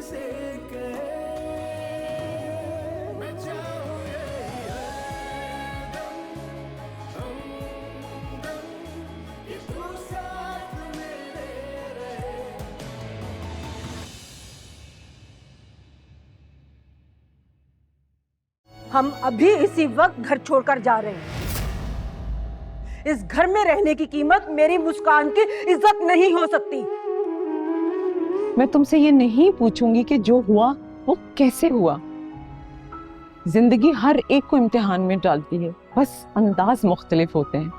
से कहे मैं चाहूं यही हरदम, हमदम, कि तू साथ मेरे रहे। हम अभी इसी वक्त घर छोड़कर जा रहे हैं। इस घर में रहने की कीमत मेरी मुस्कान की इज्जत नहीं हो सकती। मैं तुमसे ये नहीं पूछूंगी कि जो हुआ वो कैसे हुआ। जिंदगी हर एक को इम्तिहान में डालती है, बस अंदाज मुख्तलिफ होते हैं।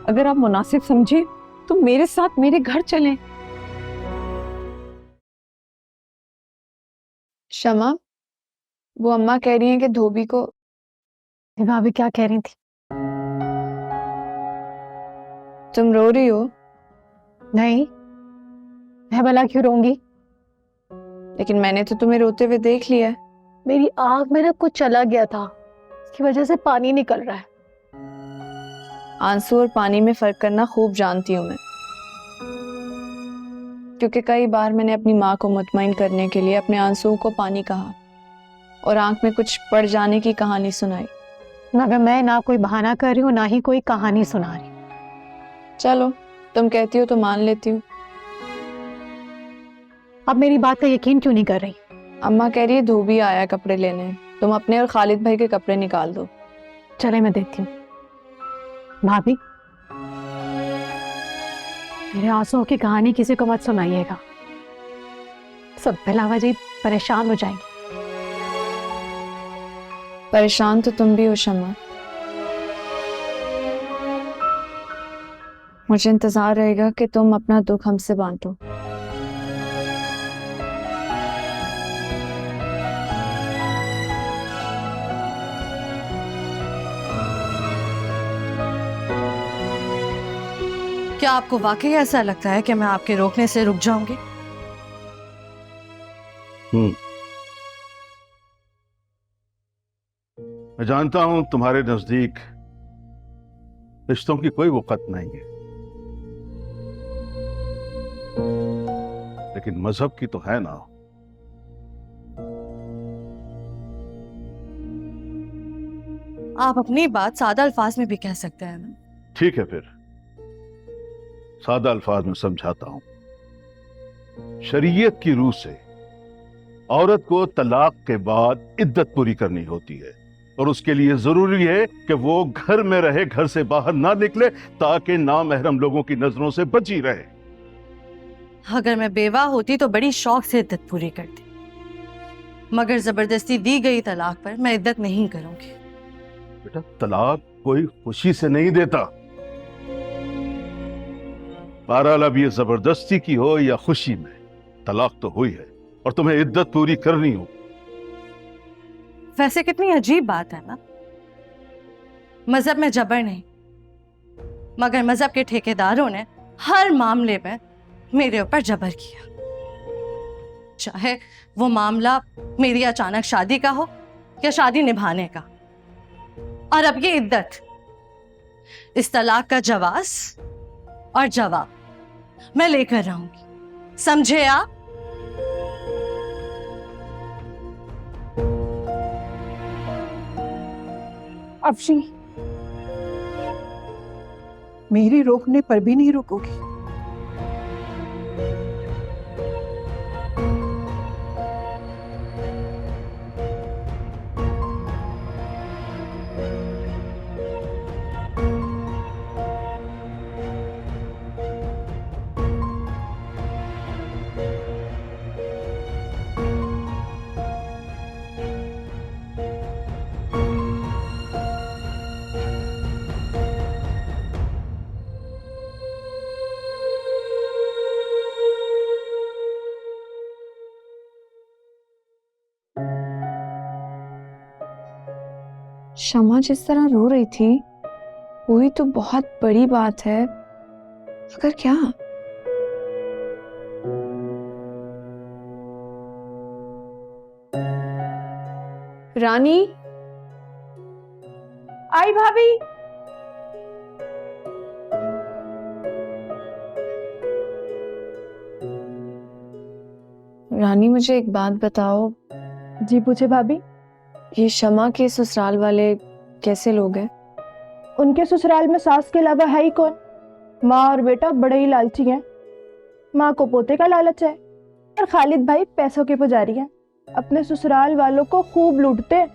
अगर आप मुनासिब समझे तो मेरे साथ मेरे घर चलें। शमा, वो अम्मा कह रही हैं कि धोबी को। भाभी क्या कह रही थी? तुम रो रही हो? नहीं, मैं भला क्यों रोऊंगी? लेकिन मैंने तो तुम्हें रोते हुए देख लिया है। मेरी आंख में ना कुछ चला गया था, इसकी वजह से पानी निकल रहा है। आंसू और पानी में फर्क करना खूब जानती हूँ मैं, क्योंकि कई बार मैंने अपनी माँ को मुतमईन करने के लिए अपने आंसुओं को पानी कहा और आंख में कुछ पड़ जाने की कहानी सुनाई। मगर मैं ना कोई बहाना कर रही हूँ, ना ही कोई कहानी सुना रही। चलो, तुम कहती हो तो मान लेती हूँ। अब मेरी बात का यकीन क्यों नहीं कर रही? अम्मा कह रही है धोबी आया है कपड़े लेने, तुम अपने और खालिद भाई के कपड़े निकाल दो। चले मैं देखती हूँ। भाभी, मेरे आंसुओं की कहानी किसी को मत सुनाइएगा, सब बिला वजह परेशान हो जाएंगे। परेशान तो तुम भी हो शमा। मुझे इंतजार रहेगा कि तुम अपना दुख हमसे बांटो। क्या आपको वाकई ऐसा लगता है कि मैं आपके रोकने से रुक जाऊंगी? मैं जानता हूं तुम्हारे नजदीक रिश्तों की कोई वक़्त नहीं है, लेकिन मजहब की तो है ना। आप अपनी बात सादा अल्फाज में भी कह सकते हैं ना। ठीक है, फिर सादा अल्फाज में समझाता हूं। शरीयत की रूह से औरत को तलाक के बाद इद्दत पूरी करनी होती है और उसके लिए जरूरी है कि वो घर में रहे, घर से बाहर ना निकले, ताकि नामहरम लोगों की नजरों से बची रहे। अगर मैं बेवा होती तो बड़ी शौक से इद्दत पूरी करती, मगर जबरदस्ती दी गई तलाक पर मैं इद्दत नहीं करूंगी। बेटा, तलाक कोई खुशी से नहीं देता। बहरहाल अब ये जबरदस्ती की हो या खुशी में, तलाक तो हुई है और तुम्हें इद्दत पूरी करनी हो। वैसे कितनी अजीब बात है ना, मजहब में जबर नहीं, मगर मजहब के ठेकेदारों ने हर मामले में मेरे ऊपर जबर किया, चाहे वो मामला मेरी अचानक शादी का हो या शादी निभाने का। और अब ये इद्दत, इस तलाक का जवाज और जवाब मैं लेकर रहूंगी, समझे आप? अफशी, मेरे रोकने पर भी नहीं रुकोगी? शमा जिस तरह रो रही थी, वही तो बहुत बड़ी बात है। मगर क्या? रानी, आई भाभी। रानी मुझे एक बात बताओ, जी पूछे भाभी। ये शमा के ससुराल वाले कैसे लोग हैं? उनके ससुराल में सास के अलावा है ही कौन। माँ और बेटा बड़े ही लालची हैं। माँ को पोते का लालच है और खालिद भाई पैसों के पुजारी हैं। अपने ससुराल वालों को खूब लूटते हैं।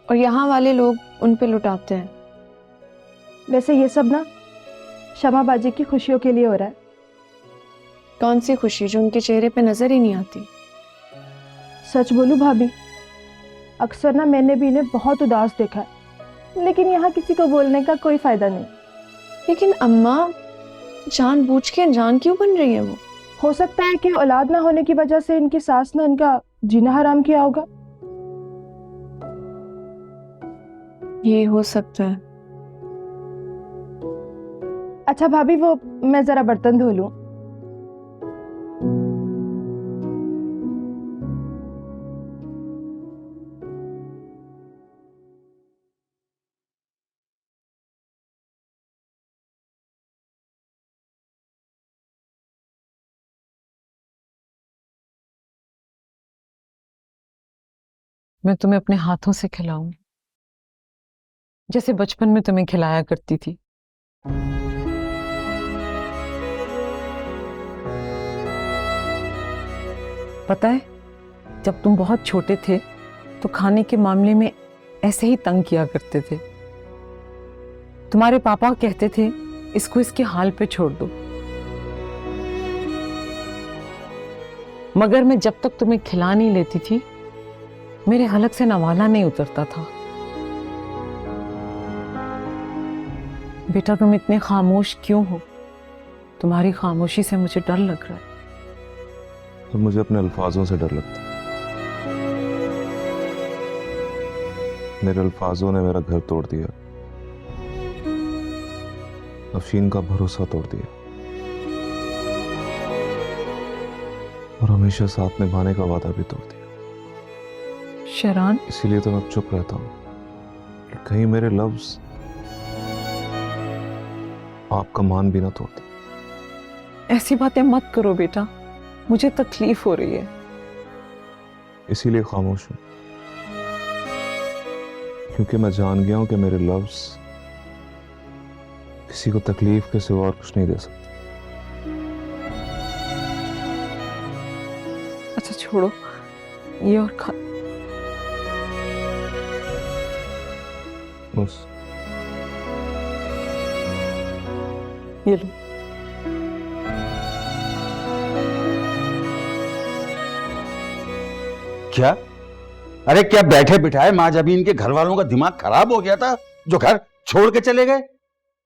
और यहाँ वाले लोग उन पे लुटाते हैं। वैसे ये सब ना शमा बाजी की खुशियों के लिए हो रहा है। कौन सी खुशी जो उनके चेहरे पे नजर ही नहीं आती। सच बोलूं भाभी, अक्सर ना मैंने भी इन्हें बहुत उदास देखा है, लेकिन यहाँ किसी को बोलने का कोई फायदा नहीं। लेकिन अम्मा जानबूझ के अनजान क्यों बन रही है वो? हो सकता है कि औलाद ना होने की वजह से इनकी सास ने इनका जीना हराम किया होगा। ये हो सकता है। अच्छा भाभी, वो मैं जरा बर्तन धो लूं। मैं तुम्हें अपने हाथों से खिलाऊं, जैसे बचपन में तुम्हें खिलाया करती थी। पता है, जब तुम बहुत छोटे थे तो खाने के मामले में ऐसे ही तंग किया करते थे। तुम्हारे पापा कहते थे इसको इसके हाल पे छोड़ दो, मगर मैं जब तक तुम्हें खिला नहीं लेती थी मेरे हलक से नवाला नहीं उतरता था। बेटा तुम इतने खामोश क्यों हो? तुम्हारी खामोशी से मुझे डर लग रहा है। तो मुझे अपने अल्फाजों से डर लगता है। मेरे अल्फाजों ने मेरा घर तोड़ दिया, अफशीन का भरोसा तोड़ दिया और हमेशा साथ निभाने का वादा भी तोड़ दिया। शरान, इसीलिए तो मैं चुप रहता हूं कि कहीं मेरे लफ्ज आपका मान भी ना तोड़ दे। ऐसी बातें मत करो बेटा, मुझे तकलीफ हो रही है। इसीलिए खामोश हूं, क्योंकि मैं जान गया हूं कि मेरे लफ्ज किसी को तकलीफ के सिवा और कुछ नहीं दे सकते। अच्छा छोड़ो ये और खा। बस ये लो। क्या? अरे क्या बैठे बिठाए माँ जब इनके घर वालों का दिमाग खराब हो गया था जो घर छोड़ के चले गए?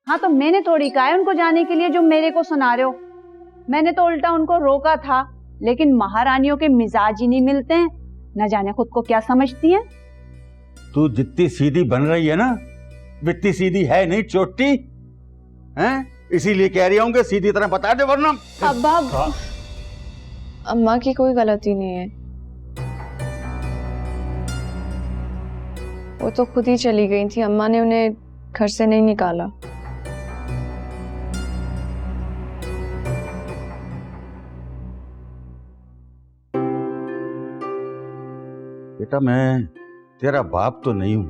हाँ तो मैंने थोड़ी कहा है उनको जाने के लिए जो मेरे को सुना रहे हो। मैंने तो उल्टा उनको रोका था, लेकिन महारानियों के मिजाज ही नहीं मिलते हैं। न जाने खुद को क्या समझती हैं। तू जितनी सीधी बन रही है ना, इतनी सीधी है नहीं चोटी हैं, इसीलिए कह रही हूँ कि सीधी तरह बता दे वरना। अब्बा, अम्मा की कोई गलती नहीं है, वो तो खुद ही चली गई थी। अम्मा ने उन्हें घर से नहीं निकाला। बेटा मैं तेरा बाप तो नहीं हूं,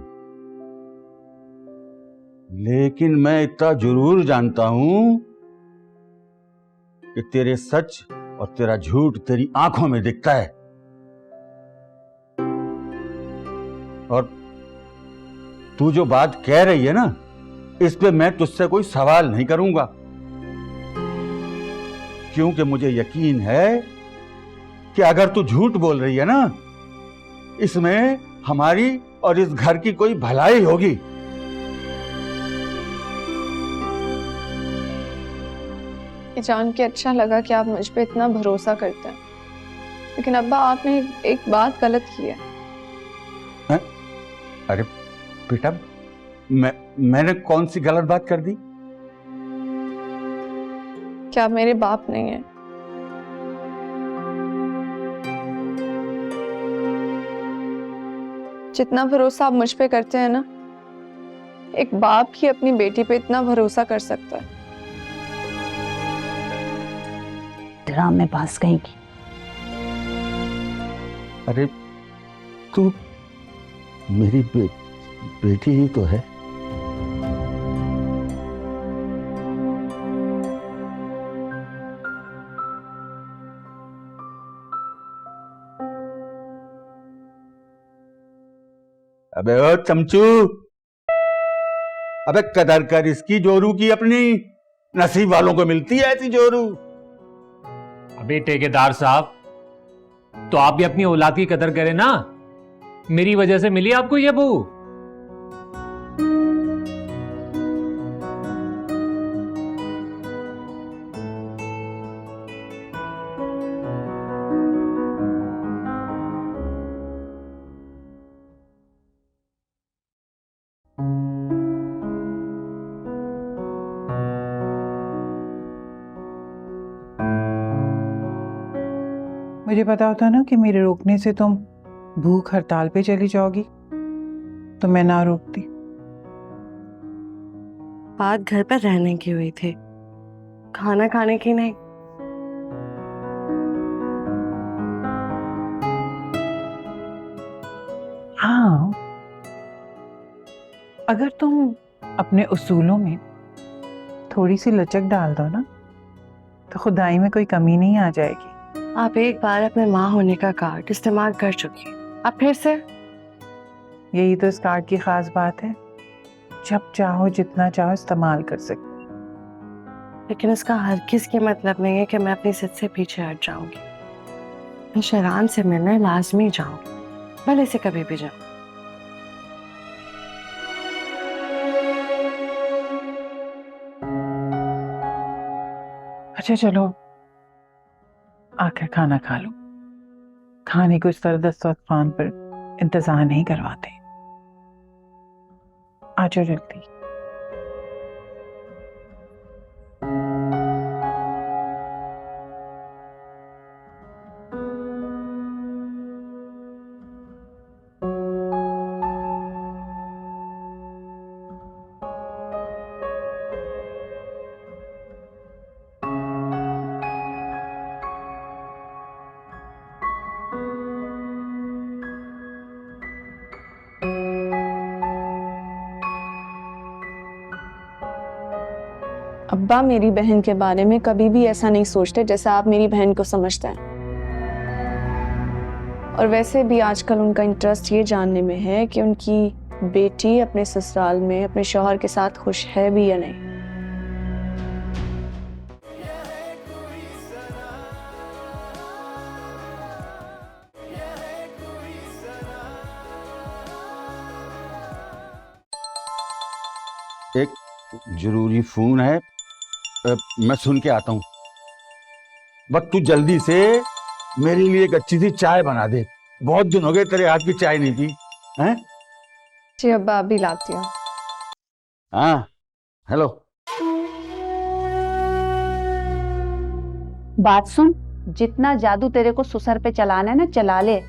लेकिन मैं इतना जरूर जानता हूं कि तेरे सच और तेरा झूठ तेरी आंखों में दिखता है। और तू जो बात कह रही है ना, इस पे मैं तुझसे कोई सवाल नहीं करूंगा, क्योंकि मुझे यकीन है कि अगर तू झूठ बोल रही है ना, इसमें हमारी और इस घर की कोई भलाई होगी। ये जान के अच्छा लगा कि आप मुझ पे इतना भरोसा करते हैं, लेकिन अब्बा आपने एक बात गलत की है। अरे बेटा, मैंने कौन सी गलत बात कर दी? क्या आप मेरे बाप नहीं है? जितना भरोसा आप मुझ पे करते हैं ना, एक बाप ही अपनी बेटी पे इतना भरोसा कर सकता है। ड्रामेबाज कहीं की। अरे तू मेरी बेटी ही तो है। अबे ओ चमचू, अबे कदर कर इसकी जोरू की अपनी, नसीब वालों को मिलती है ऐसी जोरू। अबे ठेकेदार साहब, तो आप भी अपनी औलाद की कदर करें ना। मेरी वजह से मिली आपको ये बहू। मुझे पता होता ना कि मेरे रोकने से तुम भूख हड़ताल पे चली जाओगी तो मैं ना रोकती। बात घर पर रहने की हुई थी, खाना खाने की नहीं। हाँ, अगर तुम अपने उसूलों में थोड़ी सी लचक डाल दो ना तो खुदाई में कोई कमी नहीं आ जाएगी। आप एक बार अपने माँ होने का कार्ड इस्तेमाल कर चुकी हैं, अब फिर से? यही तो इस कार्ड की खास बात है, जब चाहो जितना चाहो इस्तेमाल कर सकते। लेकिन इसका हरगिज़ के मतलब नहीं है कि मैं अपनी जिद से पीछे हट जाऊंगी। मैं शरान से मिलने लाजमी जाऊंगी, भले से कभी भी जाऊं। अच्छा चलो आकर खाना खा लो। खाने को इस तरह दस्तरखान पर इंतजार नहीं करवाते। आ जाओ जल्दी। अब्बा मेरी बहन के बारे में कभी भी ऐसा नहीं सोचते जैसा आप मेरी बहन को समझते हैं। और वैसे भी आजकल उनका इंटरेस्ट ये जानने में है कि उनकी बेटी अपने ससुराल में अपने शौहर के साथ खुश है भी या नहीं। एक जरूरी फोन है, मैं सुन के आता हूँ। बस तू जल्दी से मेरे लिए एक अच्छी सी चाय बना दे, बहुत दिन हो गए तेरे हाथ की चाय नहीं पी हैं। जी अब्बा, अभी लाती हूँ। हाँ हेलो। बात सुन, जितना जादू तेरे को सुसर पे चलाना है ना चला ले,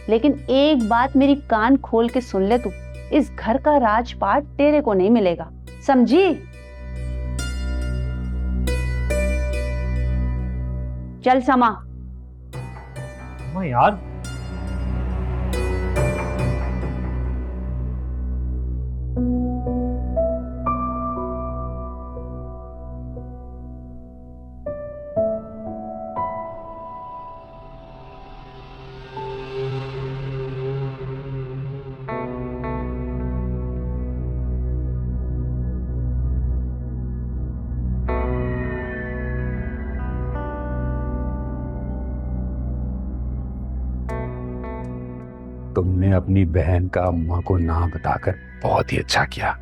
लेकिन एक बात मेरी कान खोल के सुन ले, तू इस घर का राजपाट तेरे को नहीं मिलेगा, समझी? चल समा। यार तुमने अपनी बहन का अम्मा को ना बताकर बहुत ही अच्छा किया।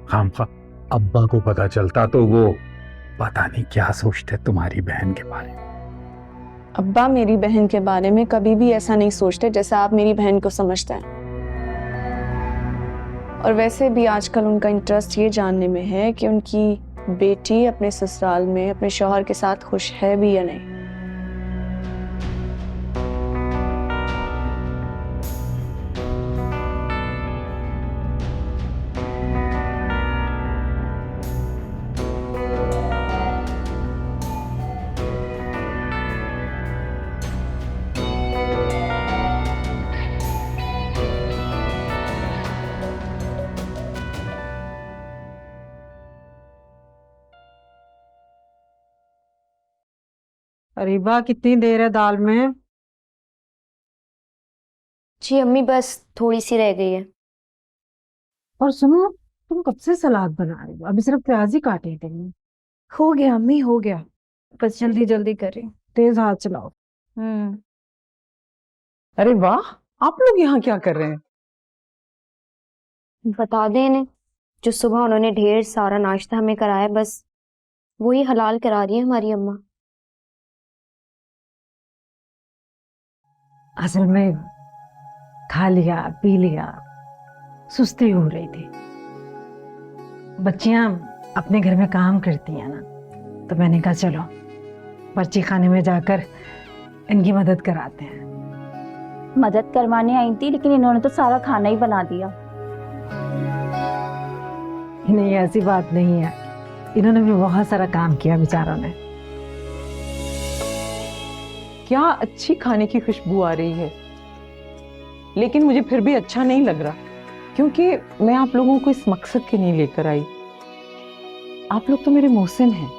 खामखा अब्बा को पता चलता तो वो पता नहीं क्या सोचते तुम्हारी बहन के बारे में। अब्बा मेरी बहन के बारे में कभी भी ऐसा नहीं सोचते जैसा आप मेरी बहन को समझते हैं। और वैसे भी आजकल उनका इंटरेस्ट ये जानने में है कि उनकी बेटी अपने ससुराल में अपने शौहर के साथ खुश है भी या नहीं। अरे वाह, कितनी देर है दाल में? जी अम्मी, बस थोड़ी सी रह गई है। और सुनो, तुम कब से सलाद बना रही हो? अभी सिर्फ प्याज ही काटे थे। हो गया अम्मी, हो गया, बस जल्दी जल्दी करें। तेज हाथ चलाओ। अरे वाह, आप लोग यहाँ क्या कर रहे हैं? बता दें इन्हें, जो सुबह उन्होंने ढेर सारा नाश्ता हमें कराया, बस वही हलाल करा रही है हमारी अम्मा। असल में खा लिया पी लिया, सुस्ती हो रही थी। बच्चियां अपने घर में काम करती हैं ना, तो मैंने कहा चलो पर्ची खाने में जाकर इनकी मदद कराते हैं। मदद करवाने आई थी, लेकिन इन्होंने तो सारा खाना ही बना दिया। नहीं, ऐसी बात नहीं है, इन्होंने भी बहुत सारा काम किया बेचारों ने। क्या अच्छी खाने की खुशबू आ रही है, लेकिन मुझे फिर भी अच्छा नहीं लग रहा, क्योंकि मैं आप लोगों को इस मकसद के नहीं लेकर आई। आप लोग तो मेरे मोहसिन हैं।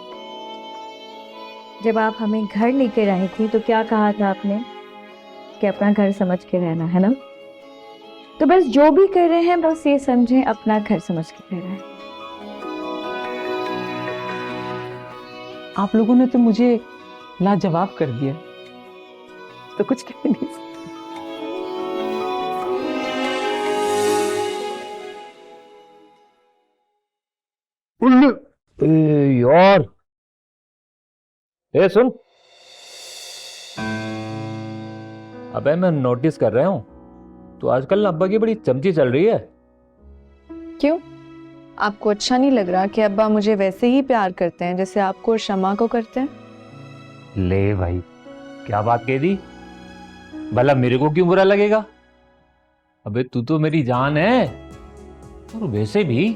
जब आप हमें घर लेकर आई थी तो क्या कहा था आपने कि अपना घर समझ के रहना है ना? तो बस जो भी कर रहे हैं बस ये समझें अपना घर समझ के कर रहे हैं। आप लोगों ने तो मुझे लाजवाब कर दिया, तो कुछ कह नहीं सकते। यार, ए सुन, अबे मैं नोटिस कर रहा हूं तो आजकल ना अब्बा की बड़ी चमची चल रही है। क्यों? आपको अच्छा नहीं लग रहा कि अब्बा मुझे वैसे ही प्यार करते हैं जैसे आपको और शमा को करते हैं? ले भाई, क्या बात कह दी? भला मेरे को क्यों बुरा लगेगा? अबे तू तो मेरी जान है। और वैसे भी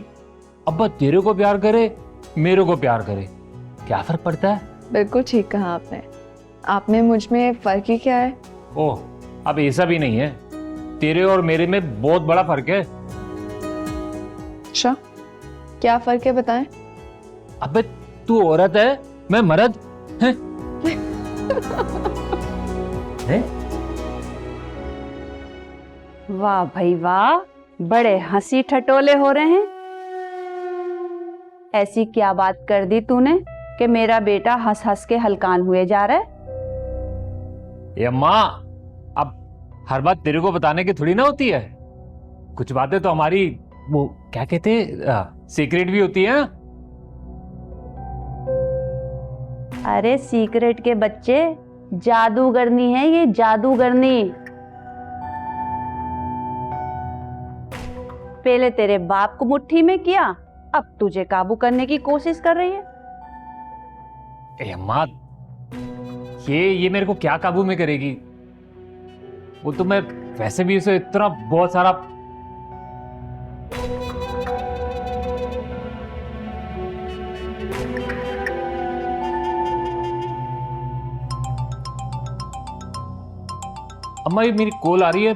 अब्बा तेरे को प्यार करे, मेरे को प्यार करे, क्या फर्क पड़ता है? बिल्कुल ठीक कहा आपने। आप में मुझ में फर्क ही क्या है? ओह, अब ऐसा भी नहीं है, तेरे और मेरे में बहुत बड़ा फर्क है। अच्छा, क्या फर्क है बताएं? अबे तू औरत है, मैं मर्द है? वाह भाई वाह, बड़े हंसी ठटोले हो रहे हैं। ऐसी क्या बात कर दी तूने कि मेरा बेटा हंस हंस के हलकान हुए जा रहा है? ये माँ, अब हर बात तेरे को बताने की थोड़ी ना होती है। कुछ बातें तो हमारी वो क्या कहते हैं, सीक्रेट भी होती है। अरे सीक्रेट के बच्चे, जादूगरनी है ये, जादूगरनी। पहले तेरे बाप को मुट्ठी में किया, अब तुझे काबू करने की कोशिश कर रही है। ए अम्मा, ये मेरे को क्या काबू में करेगी? वो तो मैं वैसे भी उसे इतना बहुत सारा अम्मा, ये मेरी कॉल आ रही है,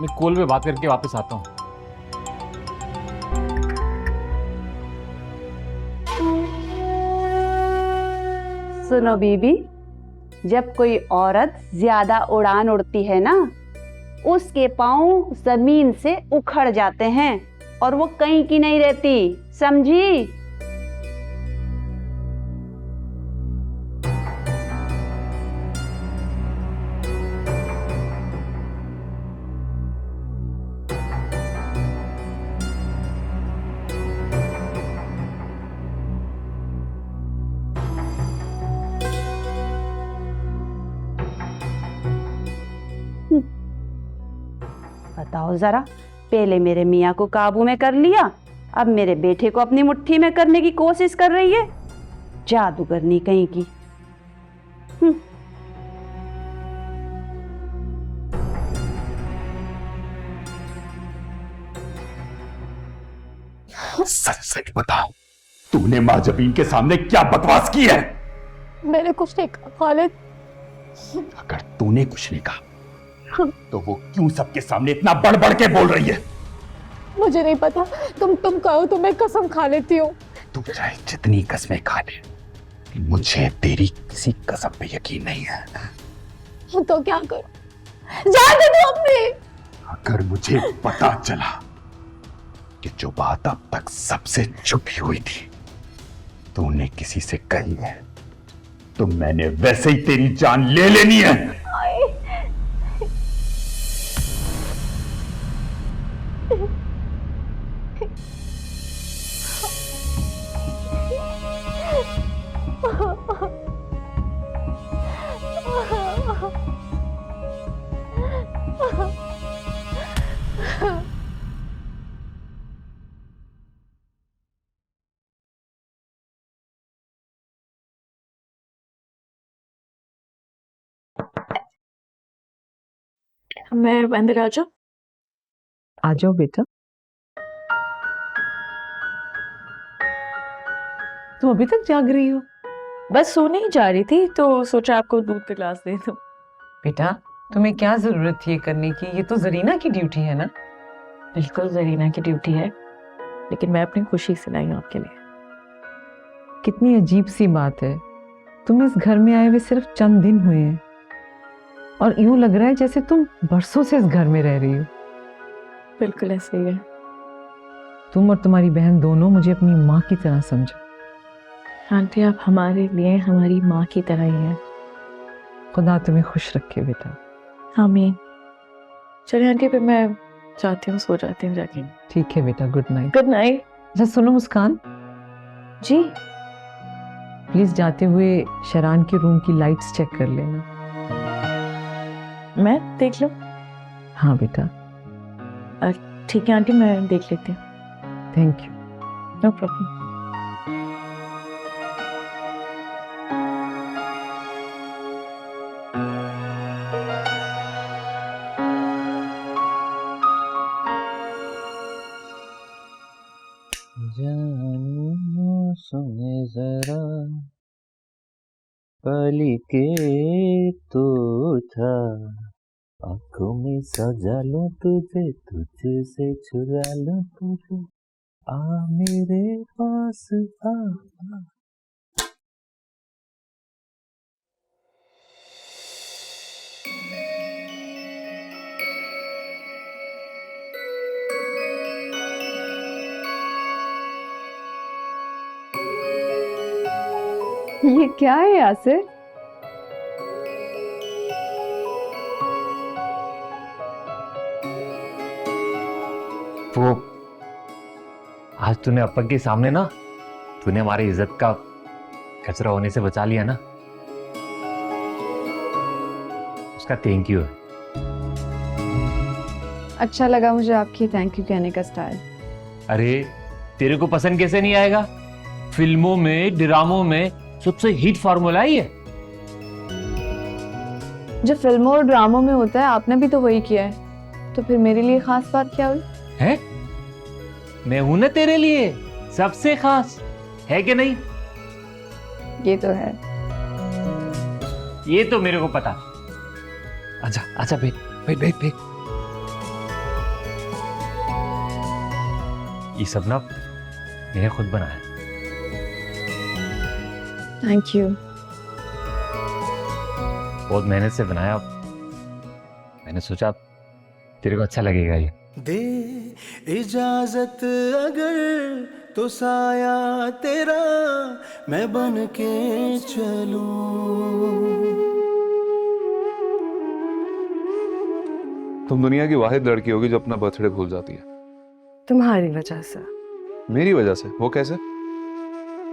मैं कॉल पे बात करके वापस आता हूँ। सुनो बीबी, जब कोई औरत ज्यादा उड़ान उड़ती है ना, उसके पांव जमीन से उखड़ जाते हैं और वो कहीं की नहीं रहती, समझी? बताओ जरा, पहले मेरे मियाँ को काबू में कर लिया, अब मेरे बेटे को अपनी मुट्ठी में करने की कोशिश कर रही है। जादूगरनी कहीं की। सच सच बताओ, तूने माँ जबीन के सामने क्या बकवास की है? मैंने कुछ नहीं कहा खालिद। अगर तूने कुछ नहीं कहा तो वो क्यों सबके सामने इतना बढ़ बढ़ के बोल रही है? मुझे नहीं पता, तुम कहो तो मैं कसम खा लेती हूँ। तू चाहे जितनी कसमें खा ले, मुझे तेरी किसी कसम पे यकीन नहीं है। तो क्या करूं? जान दे दो अपने। अगर मुझे पता चला कि जो बात अब तक सबसे छुपी हुई थी तूने किसी से कही है तो मैंने वैसे ही तेरी जान ले लेनी है। मैं अंदर आ जाऊं? आ जाओ बेटा। तुम अभी तक जाग रही हो? बस सोने ही जा रही थी तो सोचा आपको दूध का ग्लास दे दूं। बेटा तुम्हें क्या जरूरत थी ये करने की? ये तो जरीना की ड्यूटी है ना। बिल्कुल जरीना की ड्यूटी है, लेकिन मैं अपनी खुशी से लाई हूं आपके लिए। कितनी अजीब सी बात है, तुम इस घर में आए हुए सिर्फ चंद दिन हुए हैं और यूं लग रहा है जैसे तुम बरसों से इस घर में रह रही हो। बिल्कुल ऐसे ही है। तुम और तुम्हारी बहन दोनों मुझे अपनी माँ की तरह समझो। आंटी आप हमारे लिए हमारी माँ की तरह ही हैं। खुदा तुम्हें खुश रखे बेटा। आमीन। चलिए आंटी फिर मैं जाती हूँ, सो जाती हूँ जाके। ठीक है बेटा, गुड नाइट। Good night. अच्छा सुनो मुस्कान जी। प्लीज जाते हुए शरान के रूम की लाइट्स चेक कर लेना। मैं देख लूं? हाँ बेटा। ठीक है आंटी, मैं देख लेती हूँ। Thank you. No problem. जानू सुने जरा पली के तो था, आंखों में सजा लूं तुझे, तुझे से चुरा लूं तुझे, आ मेरे पास आ। ये क्या है यासिर? वो आज तूने अप्पा के सामने ना, तूने हमारी इज्जत का कचरा होने से बचा लिया ना, उसका थैंक यू। अच्छा लगा मुझे आपकी थैंक यू कहने का स्टाइल। अरे तेरे को पसंद कैसे नहीं आएगा? फिल्मों में ड्रामों में सबसे हिट फार्मूला ही है। जो फिल्मों और ड्रामों में होता है आपने भी तो वही किया है, तो फिर मेरे लिए खास बात क्या हुई? है? मैं हूं ना तेरे लिए सबसे खास, है कि नहीं? ये तो है। ये तो मेरे को पता। अच्छा अच्छा बैठ बैठ बैठ बैठ। ये सब ना मैंने खुद बनाया। Thank you. बहुत मेहनत से बनाया, मैंने सोचा तेरे को अच्छा लगेगा ये। दे इजाजत अगर तो साया तेरा मैं बन के चलूं। तुम दुनिया की वाहिद लड़की होगी जो अपना बर्थडे भूल जाती है। तुम्हारी वजह से। मेरी वजह से? वो कैसे?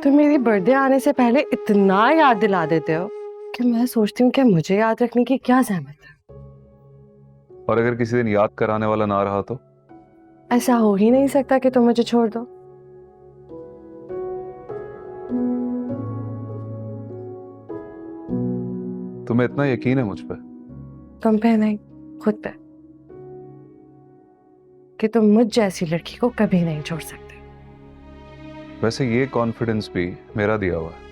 तुम मेरी बर्थडे आने से पहले इतना याद दिला देते हो कि मैं सोचती हूँ कि मुझे याद रखने की क्या जहमत है। और अगर किसी दिन याद कराने वाला ना रहा तो? ऐसा हो ही नहीं सकता कि तुम मुझे छोड़ दो। तुम्हें इतना यकीन है मुझ पर? तुम पे नहीं, खुद पे, कि तुम मुझ जैसी लड़की को कभी नहीं छोड़ सकते। वैसे ये कॉन्फिडेंस भी मेरा दिया हुआ है।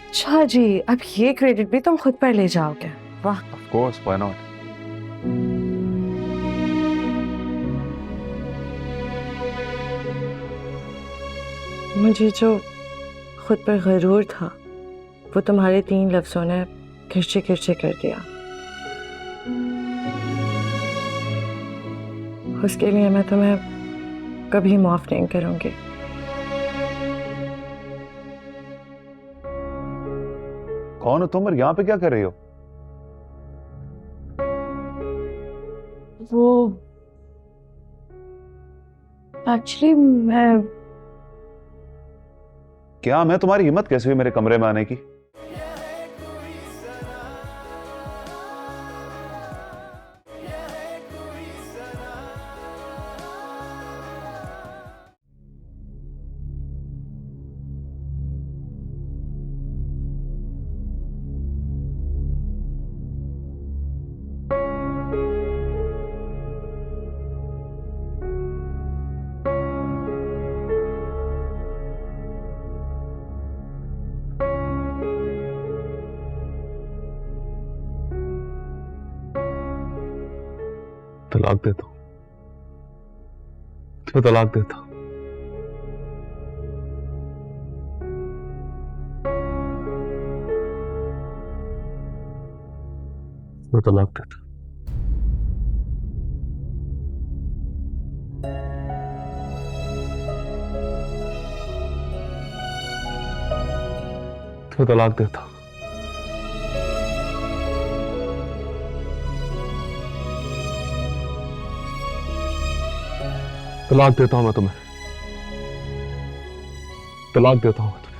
अच्छा जी, अब ये क्रेडिट भी तुम खुद पर ले जाओगे? वाह। Of course, why not? मुझे जो खुद पर गरूर था वो तुम्हारे 3 लफ्जों ने खिरचे खिरचे कर दिया। उसके लिए मैं तुम्हें कभी माफ नहीं करूंगी। कौन हो तुम और यहाँ पे क्या कर रही हो? वो एक्चुअली मैं क्या मैं तुम्हारी हिम्मत कैसे हुई मेरे कमरे में आने की? तलाक देता हूं, तो तलाक देता हूं। तो तलाक देता हूं। तो तलाक देता हूं। तलाक देता हूं मैं तुम्हें, तलाक देता हूं मैं तुम्हें।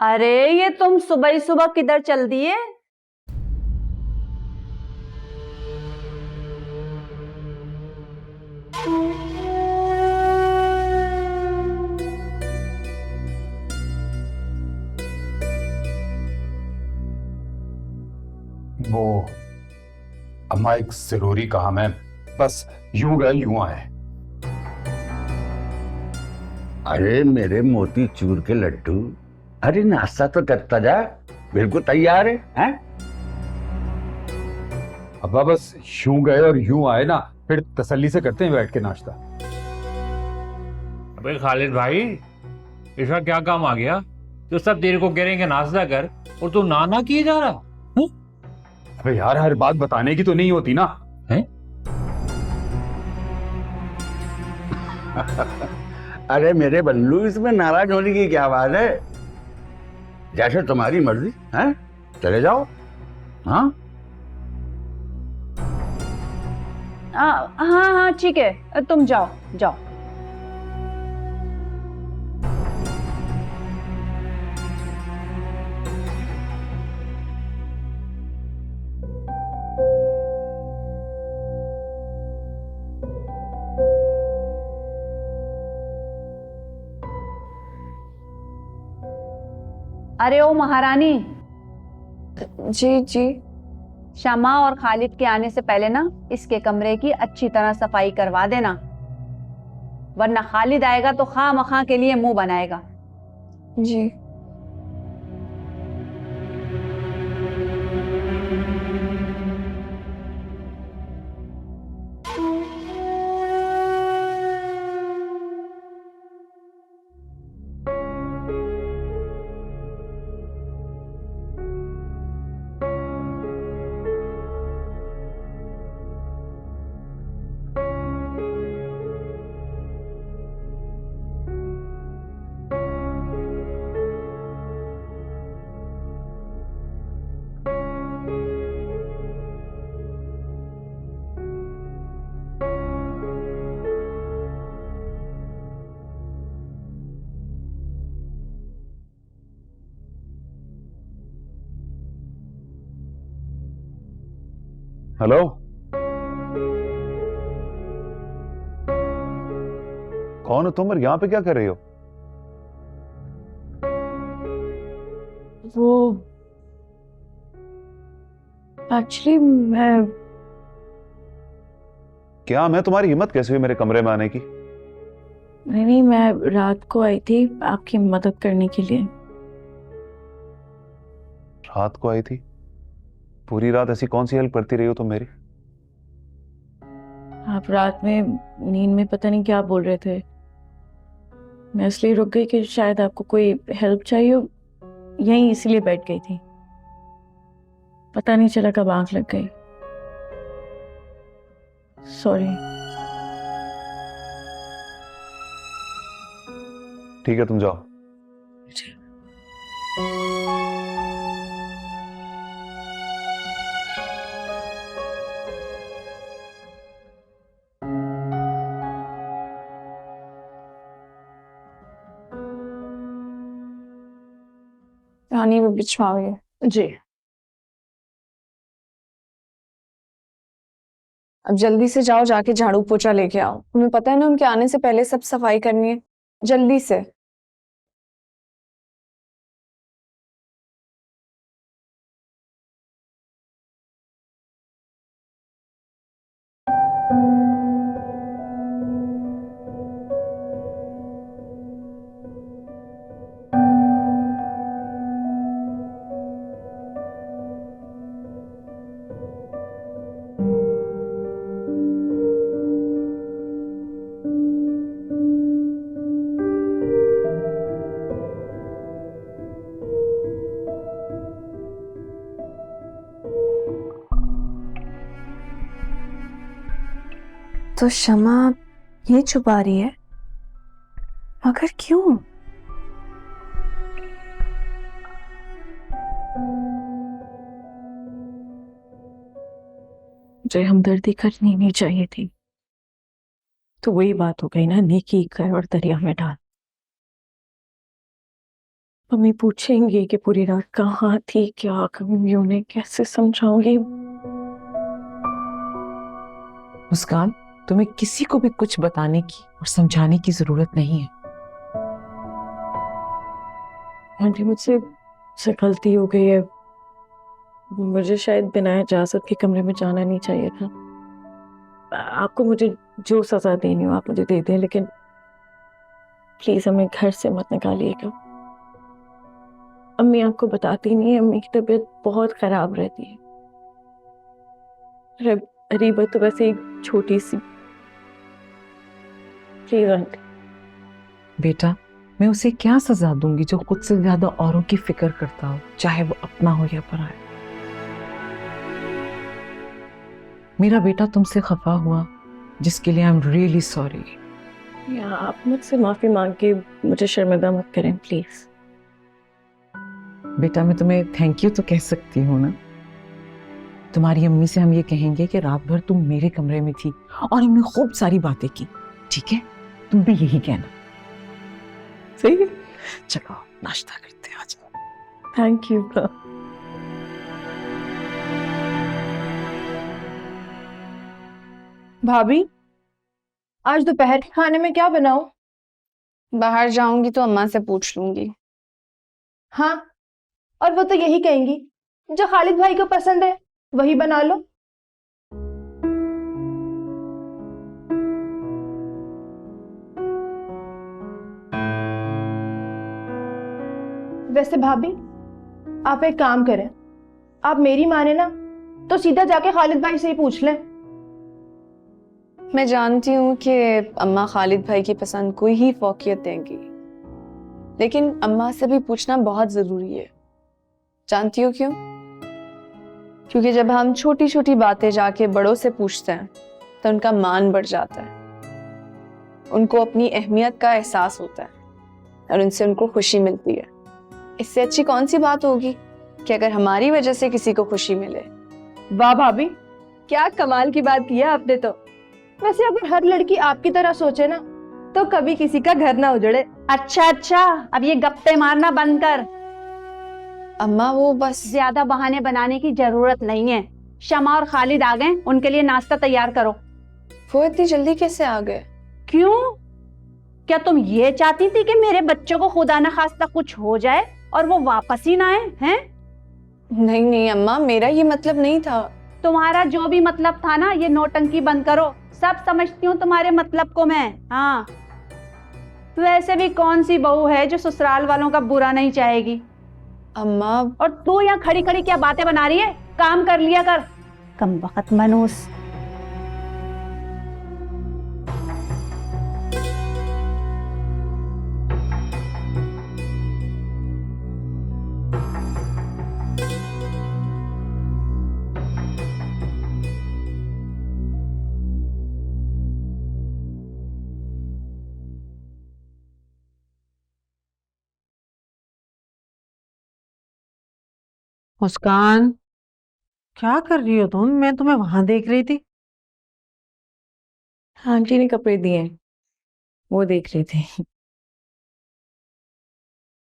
अरे ये तुम सुबह ही सुबह किधर चल दिए? वो अम्मा एक जरूरी काम है, बस यूं गए यूं आए। अरे मेरे मोती चूर के लड्डू, अरे नाश्ता तो करता जा, बिल्कुल तैयार है, हैं? अब्बा बस यूं गए और यूं आए ना, फिर तसल्ली से करते हैं बैठ के नाश्ता। अबे खालिद भाई, इसका क्या काम आ गया जो सब तेरे को कह रहे हैं कि नाश्ता कर और तू ना किए जा रहा? अबे यार हर बात बताने की तो नहीं होती ना, हैं? अरे मेरे बल्लू, इसमें नाराज होने की क्या बात है? जैसे तुम्हारी मर्जी, हैं? चले जाओ। हाँ हाँ हाँ ठीक है, तुम जाओ जाओ। अरे ओ महारानी। जी जी। शमा और खालिद के आने से पहले ना इसके कमरे की अच्छी तरह सफाई करवा देना, वरना खालिद आएगा तो खामखा के लिए मुंह बनाएगा। जी। हेलो, कौन हो तुम और यहाँ पे क्या कर रही हो? वो एक्चुअली मैं क्या मैं तुम्हारी हिम्मत कैसे हुई मेरे कमरे में आने की? नहीं, मैं रात को आई थी आपकी मदद करने के लिए। रात को आई थी? पूरी रात ऐसी कौन सी हेल्प करती रही हो तुम मेरी? आप रात में नींद में पता नहीं क्या बोल रहे थे, मैं इसलिए रुक गई कि शायद आपको कोई हेल्प चाहिए हो, यहीं इसलिए बैठ गई थी। पता नहीं चला कब आंख लग गई। सॉरी। ठीक है, तुम जाओ। रानी वो बिछवाओगे? जी। अब जल्दी से जाओ, जाके झाड़ू पोछा लेके आओ। तुम्हें पता है ना उनके आने से पहले सब सफाई करनी है, जल्दी से। तो शमा ये छुपा रही है, मगर क्यों? मुझे हमदर्दी करनी नहीं चाहिए थी, तो वही बात हो गई ना, नेकी कर और दरिया में डाल। मम्मी पूछेंगी कि पूरी रात कहाँ थी, क्या करूंगी, उन्हें कैसे समझाऊंगी। मुस्कान, तुम्हें किसी को भी कुछ बताने की और समझाने की जरूरत नहीं है। आंटी, मुझसे गलती हो गई है। मुझे शायद बिना इजाजत के कमरे में जाना नहीं चाहिए था। आपको मुझे जो सजा देनी हो आप मुझे दे दें, लेकिन प्लीज हमें घर से मत निकालिएगा। अम्मी आपको बताती नहीं है, अम्मी की तबीयत बहुत खराब रहती है। अरीबा तो वैसे ही छोटी सी। Please aunty. बेटा, मैं उसे क्या सजा दूंगी जो खुद से ज्यादा औरों की फिक्र करता हो, चाहे वो अपना हो या पराया। मेरा बेटा तुमसे खफा हुआ, जिसके लिए आई एम रियली सॉरी। आप मुझसे माफी मांग के मुझे शर्मिंदा मत करें प्लीज। बेटा, मैं तुम्हें थैंक यू तो कह सकती हूँ ना। तुम्हारी अम्मी से हम ये कहेंगे कि रात भर तुम मेरे कमरे में थी और हमने खूब सारी बातें की, ठीक है? तुम भी यही कहना, सही है? चलो नाश्ता करते हैं आज। Thank you. भाभी, आज दोपहर के खाने में क्या बनाऊं? बाहर जाऊंगी तो अम्मा से पूछ लूंगी। हाँ, और वो तो यही कहेंगी जो खालिद भाई को पसंद है वही बना लो। वैसे भाभी आप एक काम करें, आप मेरी माने ना तो सीधा जाके खालिद भाई से ही पूछ लें। मैं जानती हूँ कि अम्मा खालिद भाई की पसंद को ही फौकियत देंगी, लेकिन अम्मा से भी पूछना बहुत जरूरी है। जानती हो क्यों? क्योंकि जब हम छोटी छोटी बातें जाके बड़ों से पूछते हैं तो उनका मान बढ़ जाता है, उनको अपनी अहमियत का एहसास होता है और उनसे उनको खुशी मिलती है। इससे अच्छी कौन सी बात होगी कि अगर हमारी वजह से किसी को खुशी मिले। वाह भाभी, क्या कमाल की बात की है आपने तो। वैसे अगर हर लड़की आपकी तरह सोचे ना तो कभी किसी का घर ना उजड़े। अच्छा, अब ये गप्पे मारना बंद कर। अम्मा वो बस ज्यादा बहाने बनाने की जरूरत नहीं है। शमा और खालिद आ गए, उनके लिए नाश्ता तैयार करो। वो इतनी जल्दी कैसे आ गए? क्यों? क्या तुम ये चाहती थी कि मेरे बच्चों को खुदा न खास्ता कुछ हो जाए और वो वापस ही ना आए हैं? नहीं नहीं अम्मा, मेरा ये मतलब नहीं था। तुम्हारा जो भी मतलब था ना, ये नौटंकी बंद करो। सब समझती हूँ तुम्हारे मतलब को मैं। हाँ, वैसे भी कौन सी बहू है जो ससुराल वालों का बुरा नहीं चाहेगी। अम्मा, और तू यहाँ खड़ी खड़ी क्या बातें बना रही है? काम कर लिया कर। कम वक्त मनूस। मुस्कान, क्या कर रही हो तुम? मैं तुम्हें वहां देख रही थी। आंटी ने कपड़े दिए, वो देख रही थी।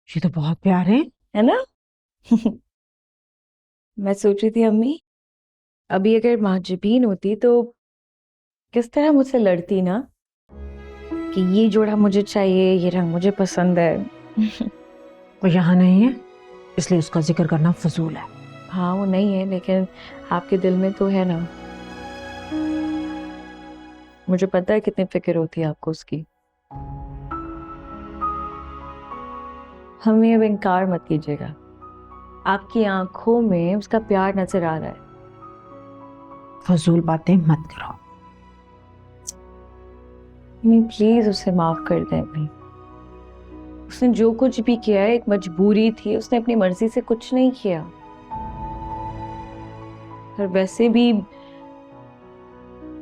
ये तो बहुत प्यारे है ना? मैं सोच रही थी अम्मी, अभी अगर माँ जबीन होती तो किस तरह मुझसे लड़ती ना कि ये जोड़ा मुझे चाहिए, ये रंग मुझे पसंद है। वो यहाँ नहीं है इसलिए उसका जिक्र करना फजूल है। हाँ वो नहीं है, लेकिन आपके दिल में तो है ना। मुझे पता है कितनी फिक्र होती है आपको उसकी। हमें अब इनकार मत कीजिएगा, आपकी आंखों में उसका प्यार नजर आ रहा है। फजूल बातें मत करो। प्लीज उसे माफ कर दें अभी। उसने जो कुछ भी किया है एक मजबूरी थी, उसने अपनी मर्जी से कुछ नहीं किया। और वैसे भी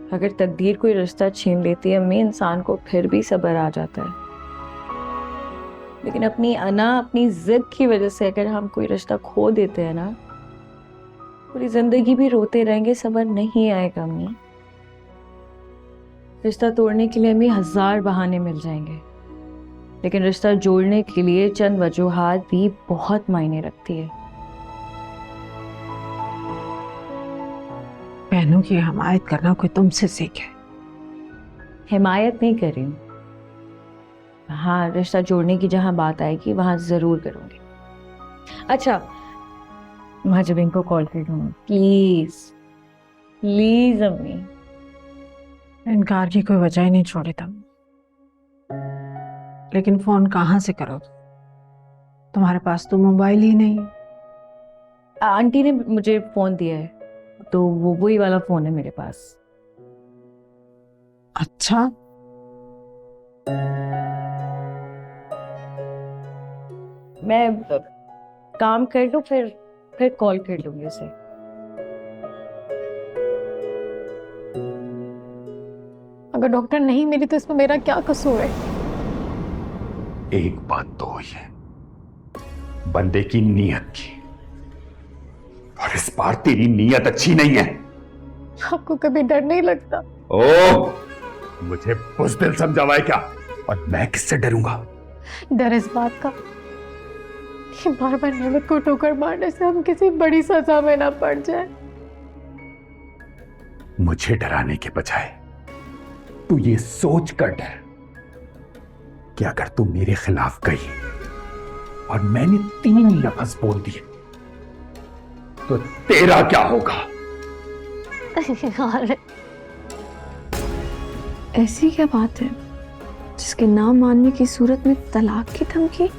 अगर तकदीर कोई रिश्ता छीन लेती है अम्मी, इंसान को फिर भी सब्र आ जाता है। लेकिन अपनी अना, अपनी जिद की वजह से अगर हम कोई रिश्ता खो देते हैं ना, पूरी जिंदगी भी रोते रहेंगे, सब्र नहीं आएगा अम्मी। रिश्ता तोड़ने के लिए अम्मी 1000 बहाने मिल जाएंगे, लेकिन रिश्ता जोड़ने के लिए चंद वजूहात भी बहुत मायने रखती है। बहनों की हिमायत करना कोई तुमसे सीखे। हिमायत नहीं कर रही हूँ, हाँ रिश्ता जोड़ने की जहां बात आएगी वहां जरूर करूंगी। अच्छा, मैं जब इनको कॉल कर दूंगा, प्लीज प्लीज अम्मी। इनकार की कोई वजह ही नहीं छोड़ी तुम, लेकिन फोन कहाँ से करो? तुम्हारे पास तो मोबाइल ही नहीं। आंटी ने मुझे फोन दिया है, तो वो वही वाला फोन है मेरे पास। अच्छा, मैं काम कर लूं, फिर कॉल कर लूंगी उसे। अगर डॉक्टर नहीं मिली तो इसमें मेरा क्या कसूर है? एक बात तो हुई है, बंदे की नीयत की, और इस बार तेरी नीयत अच्छी नहीं है। आपको कभी डर नहीं लगता? ओह, मुझे बुज़दिल समझा हुआ है क्या? और मैं किससे डरूंगा? डर इस बात का कि बार बार नेमत को ठोकर मारने से हम किसी बड़ी सजा में ना पड़ जाए। मुझे डराने के बजाय तू ये सोच कर डर कि अगर तू मेरे खिलाफ गई और मैंने 3 लफ्ज बोल दिए तो तेरा क्या होगा? ऐसी क्या बात है जिसके ना मानने की सूरत में तलाक की धमकी?